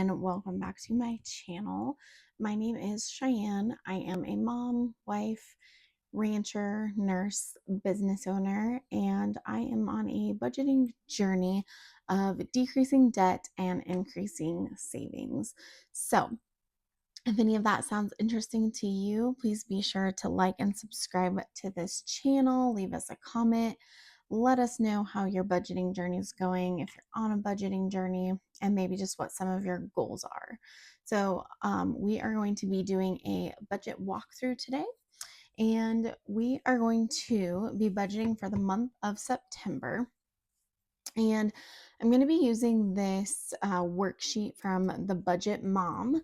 and welcome back to my channel. My name is Cheyenne. I am a mom, wife, rancher, nurse, business owner, and I am on a budgeting journey of decreasing debt and increasing savings. So, if any of that sounds interesting to you, please be sure to like and subscribe to this channel. Leave us a comment. Let us know how your budgeting journey is going, if you're on a budgeting journey, and maybe just what some of your goals are. So, we are going to be doing a budget walkthrough today, and we are going to be budgeting for the month of September. And I'm going to be using this worksheet from the Budget Mom.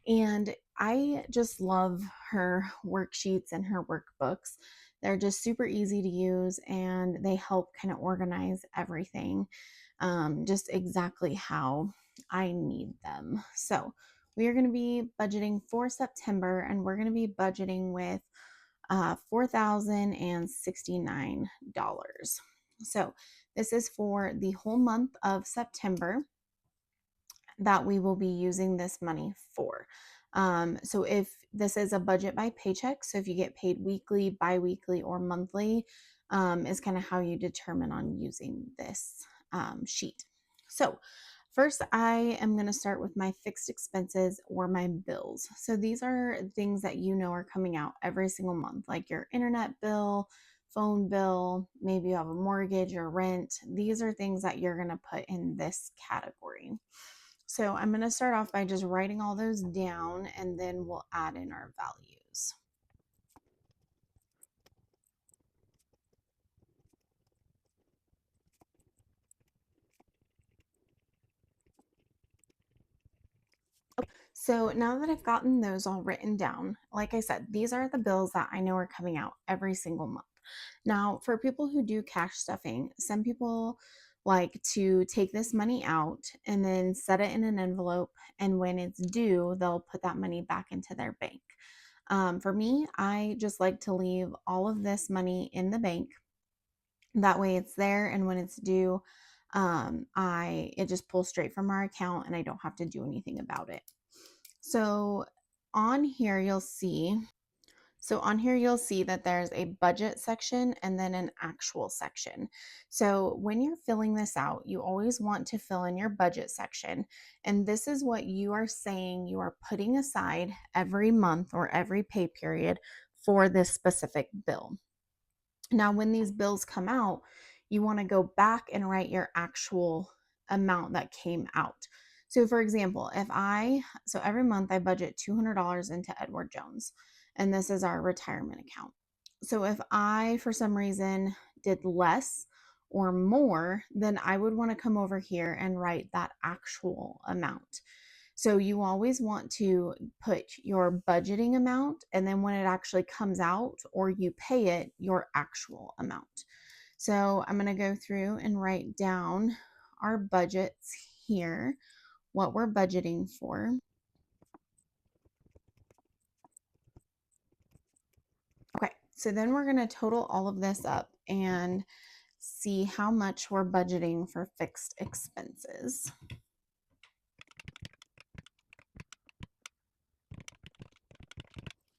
And I just love her worksheets and her workbooks. They're just super easy to use and they help kind of organize everything just exactly how I need them. So we are going to be budgeting for September, and we're going to be budgeting with $4,069. So this is for the whole month of September that we will be using this money for. So if this is a budget by paycheck, so if you get paid weekly, bi-weekly, or monthly, is kind of how you determine on using this sheet. So first, I am going to start with my fixed expenses or my bills. So these are things that you know are coming out every single month, like your internet bill, phone bill, maybe you have a mortgage or rent. These are things that you're going to put in this category. So I'm going to start off by just writing all those down, and then we'll add in our values. So now that I've gotten those all written down, like I said, these are the bills that I know are coming out every single month. Now, for people who do cash stuffing, some people like to take this money out and then set it in an envelope, and when it's due, they'll put that money back into their bank. For me, I just like to leave all of this money in the bank. That way it's there, and when it's due, it just pulls straight from our account and I don't have to do anything about it. So on here, you'll see that there's a budget section and then an actual section. So when you're filling this out, you always want to fill in your budget section. And this is what you are saying you are putting aside every month or every pay period for this specific bill. Now, when these bills come out, you want to go back and write your actual amount that came out. So for example, so every month I budget $200 into Edward Jones, and this is our retirement account. So if I, for some reason, did less or more, then I would want to come over here and write that actual amount. So you always want to put your budgeting amount, and then when it actually comes out or you pay it, your actual amount. So I'm going to go through and write down our budgets here, what we're budgeting for. Okay, so then we're going to total all of this up and see how much we're budgeting for fixed expenses.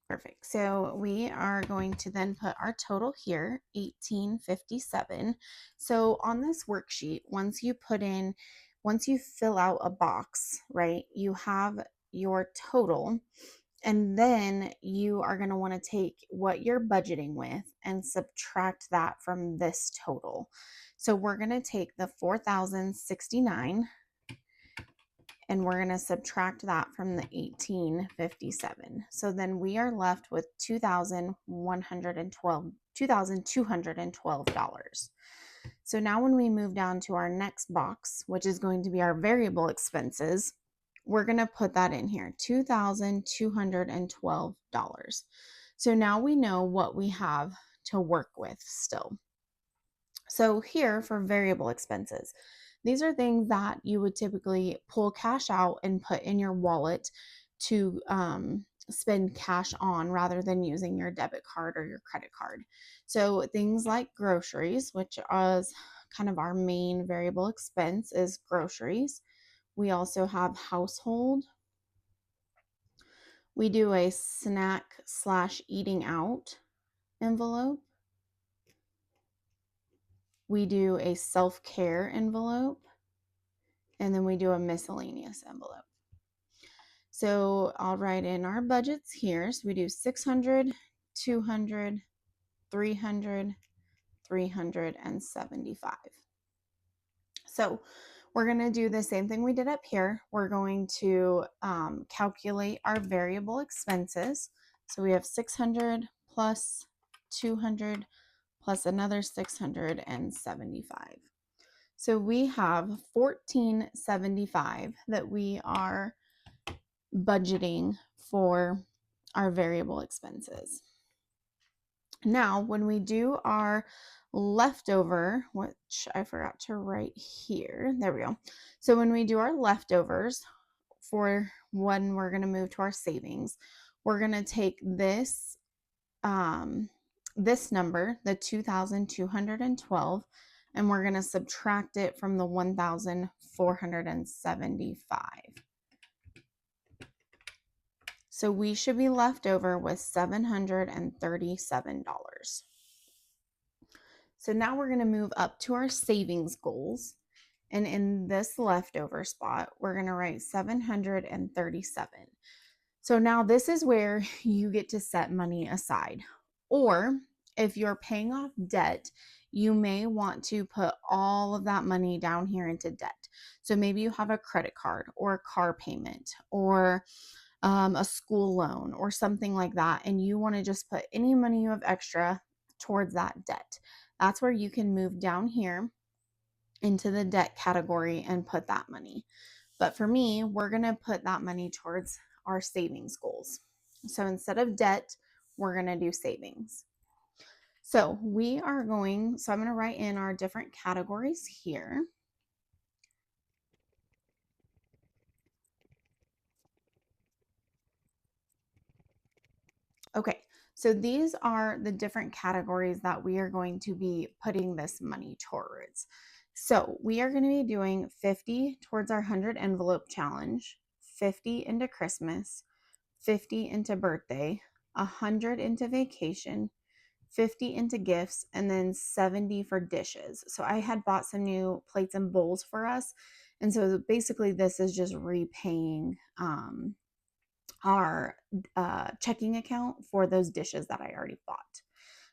Perfect. So we are going to then put our total here, 1857. So on this worksheet, once you fill out a box, right, you have your total, and then you are going to want to take what you're budgeting with and subtract that from this total. So we're going to take the 4,069 and we're going to subtract that from the 1857. So then we are left with $2,212. So now when we move down to our next box, which is going to be our variable expenses, we're going to put that in here, $2,212. So now we know what we have to work with still. So here for variable expenses, these are things that you would typically pull cash out and put in your wallet to spend cash on rather than using your debit card or your credit card. So things like groceries, which is kind of our main variable expense, is groceries. We also have household. We do a snack/eating out envelope. We do a self-care envelope. And then we do a miscellaneous envelope. So I'll write in our budgets here. So we do 600, 200, 300, 375. So we're going to do the same thing we did up here. We're going to calculate our variable expenses. So we have 600 plus 200 plus another 675. So we have 1475 that we are budgeting for our variable expenses. Now, when we do our leftover, which I forgot to write here, there we go. So when we do our leftovers for when we're going to move to our savings, we're going to take this this number, the 2,212, and we're going to subtract it from the 1,475. So we should be left over with $737. So now we're going to move up to our savings goals. And in this leftover spot, we're going to write 737. So now this is where you get to set money aside. Or if you're paying off debt, you may want to put all of that money down here into debt. So maybe you have a credit card or a car payment or a school loan or something like that, and you want to just put any money you have extra towards that debt. That's where you can move down here into the debt category and put that money. But for me, we're going to put that money towards our savings goals. So instead of debt, we're going to do savings. So I'm going to write in our different categories here. Okay, so these are the different categories that we are going to be putting this money towards. So we are going to be doing 50 towards our 100 envelope challenge, 50 into Christmas, 50 into birthday, 100 into vacation, 50 into gifts, and then 70 for dishes. So I had bought some new plates and bowls for us. And so basically this is just repaying our checking account for those dishes that I already bought.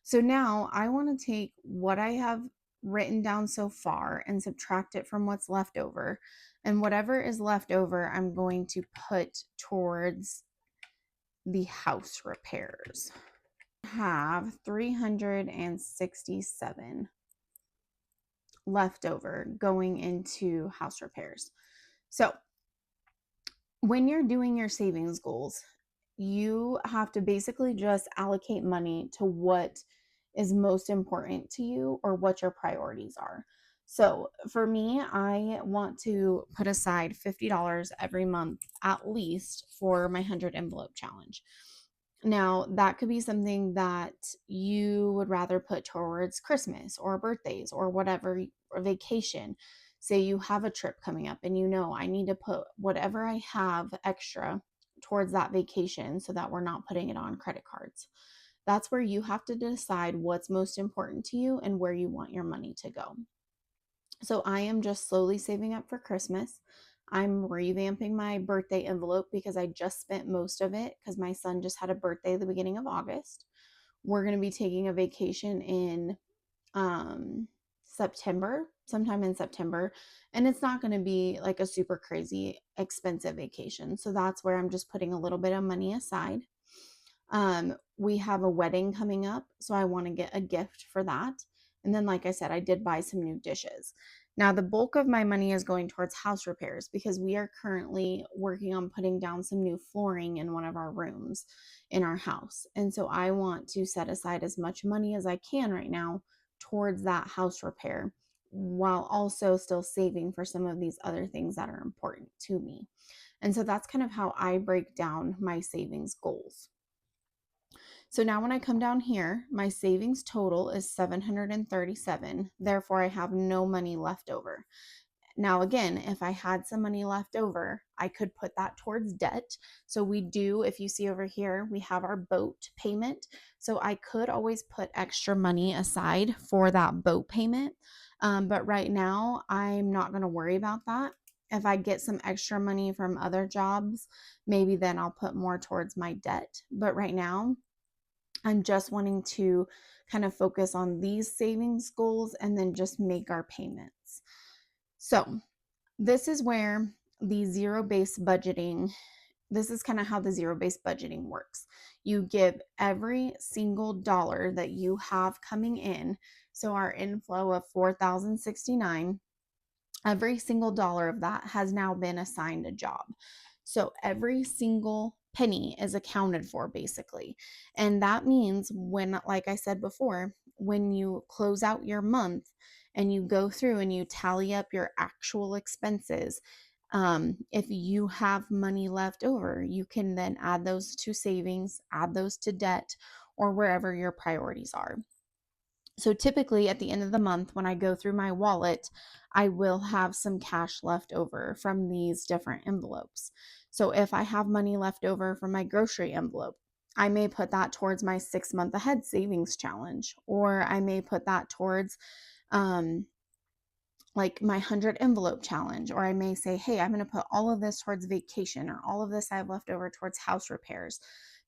So now I want to take what I have written down so far and subtract it from what's left over. And whatever is left over, I'm going to put towards the house repairs. I have 367 left over going into house repairs. So when you're doing your savings goals, you have to basically just allocate money to what is most important to you or what your priorities are. So for me, I want to put aside $50 every month at least for my 100 envelope challenge. Now, that could be something that you would rather put towards Christmas or birthdays or whatever, or vacation. Say you have a trip coming up and you know I need to put whatever I have extra towards that vacation so that we're not putting it on credit cards. That's where you have to decide what's most important to you and where you want your money to go. So I am just slowly saving up for Christmas. I'm revamping my birthday envelope because I just spent most of it because my son just had a birthday at the beginning of August. We're going to be taking a vacation in September, sometime in September, and it's not going to be like a super crazy expensive vacation. So that's where I'm just putting a little bit of money aside. We have a wedding coming up, so I want to get a gift for that. And then, like I said, I did buy some new dishes. Now, the bulk of my money is going towards house repairs because we are currently working on putting down some new flooring in one of our rooms in our house. And so I want to set aside as much money as I can right now towards that house repair while also still saving for some of these other things that are important to me. And so that's kind of how I break down my savings goals. So now when I come down here, my savings total is 737. Therefore, I have no money left over. Now, again, if I had some money left over, I could put that towards debt. So we do, if you see over here, we have our boat payment. So I could always put extra money aside for that boat payment. But right now, I'm not going to worry about that. If I get some extra money from other jobs, maybe then I'll put more towards my debt. But right now, I'm just wanting to kind of focus on these savings goals and then just make our payments. So this is where the zero-based budgeting, this is kind of how the zero-based budgeting works. You give every single dollar that you have coming in. So our inflow of $4,069, every single dollar of that has now been assigned a job. So every single penny is accounted for basically. And that means when, like I said before, when you close out your month and you go through and you tally up your actual expenses, if you have money left over, you can then add those to savings, add those to debt, or wherever your priorities are. So typically at the end of the month, when I go through my wallet, I will have some cash left over from these different envelopes. So if I have money left over from my grocery envelope, I may put that towards my 6 month ahead savings challenge, or I may put that towards like my 100 envelope challenge, or I may say, hey, I'm going to put all of this towards vacation, or all of this I have left over towards house repairs,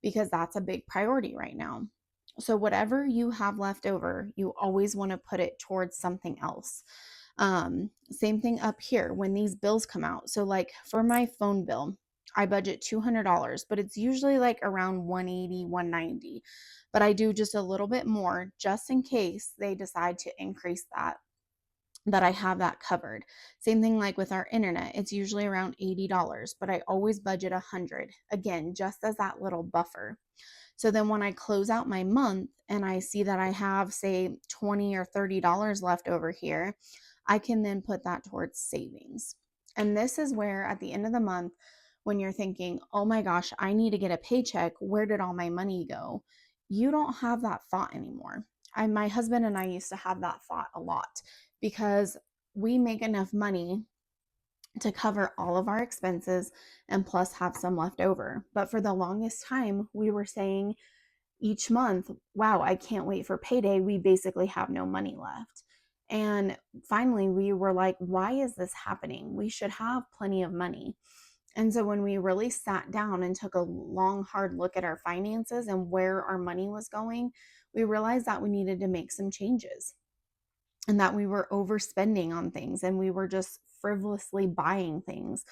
because that's a big priority right now. So whatever you have left over, you always want to put it towards something else. Same thing up here when these bills come out. So like for my phone bill, I budget $200, but it's usually like around $180, $190. But I do just a little bit more just in case they decide to increase that I have that covered. Same thing like with our internet. It's usually around $80, but I always budget $100. Again, just as that little buffer. So then when I close out my month and I see that I have, say, $20 or $30 left over here, I can then put that towards savings. And this is where at the end of the month, when you're thinking, oh my gosh, I need to get a paycheck, where did all my money go? You don't have that thought anymore. My husband and I used to have that thought a lot because we make enough money to cover all of our expenses and plus have some left over. But for the longest time, we were saying each month, wow, I can't wait for payday. We basically have no money left. And finally, we were like, why is this happening? We should have plenty of money. And so when we really sat down and took a long, hard look at our finances and where our money was going, we realized that we needed to make some changes and that we were overspending on things and we were just frivolously buying things.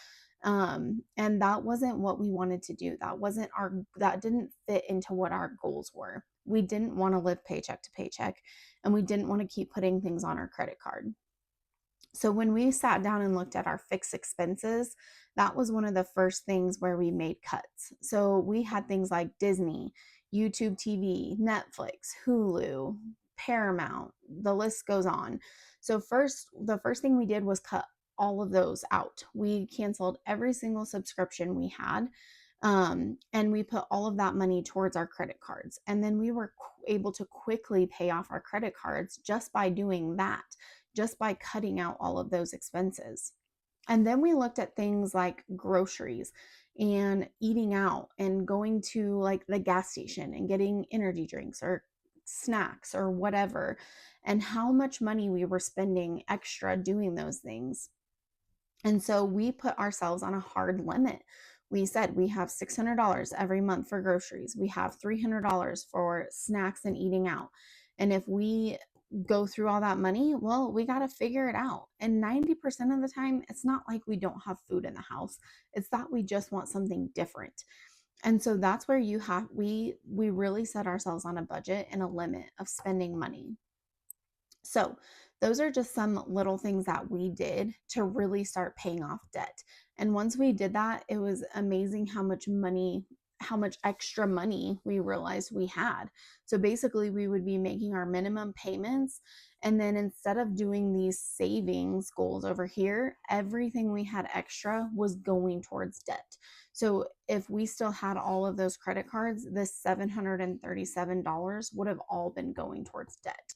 And that wasn't what we wanted to do. That didn't fit into what our goals were. We didn't want to live paycheck to paycheck, and we didn't want to keep putting things on our credit card. So when we sat down and looked at our fixed expenses, that was one of the first things where we made cuts. So we had things like Disney, YouTube TV, Netflix, Hulu, Paramount, the list goes on. So the first thing we did was cut all of those out. We canceled every single subscription we had. And we put all of that money towards our credit cards. And then we were able to quickly pay off our credit cards just by doing that, just by cutting out all of those expenses. And then we looked at things like groceries and eating out and going to like the gas station and getting energy drinks or snacks or whatever, and how much money we were spending extra doing those things. And so we put ourselves on a hard limit. We said we have $600 every month for groceries. We have $300 for snacks and eating out. And if we go through all that money, well, we got to figure it out. And 90% of the time, it's not like we don't have food in the house. It's that we just want something different. And so that's where we really set ourselves on a budget and a limit of spending money. So those are just some little things that we did to really start paying off debt. And once we did that, it was amazing how much extra money we realized we had. So basically we would be making our minimum payments. And then instead of doing these savings goals over here, everything we had extra was going towards debt. So if we still had all of those credit cards, this $737 would have all been going towards debt,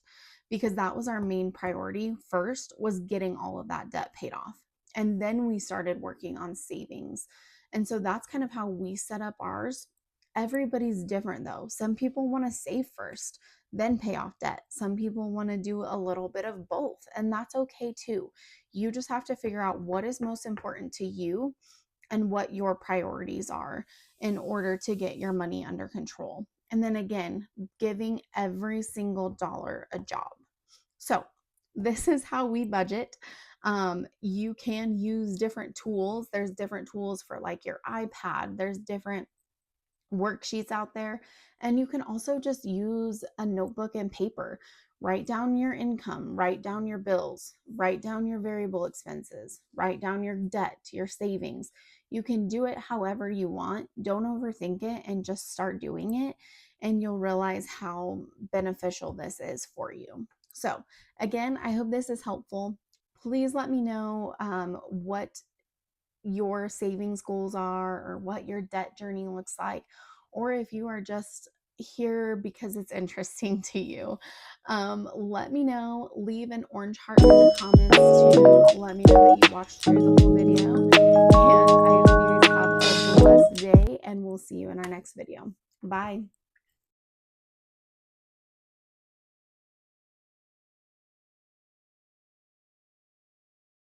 because that was our main priority first, was getting all of that debt paid off. And then we started working on savings. And so that's kind of how we set up ours. Everybody's different though. Some people want to save first, then pay off debt. Some people want to do a little bit of both, and that's okay too. You just have to figure out what is most important to you and what your priorities are in order to get your money under control. And then again, giving every single dollar a job. So, this is how we budget. You can use different tools. There's different tools for like your iPad, there's different worksheets out there. And you can also just use a notebook and paper. Write down your income, write down your bills, write down your variable expenses, write down your debt, your savings. You can do it however you want. Don't overthink it and just start doing it. And you'll realize how beneficial this is for you. So, again, I hope this is helpful. Please let me know what your savings goals are or what your debt journey looks like, or if you are just here because it's interesting to you. Let me know. Leave an orange heart in the comments to let me know that you watched through the whole video. And I hope you guys have a blessed day, and we'll see you in our next video. Bye.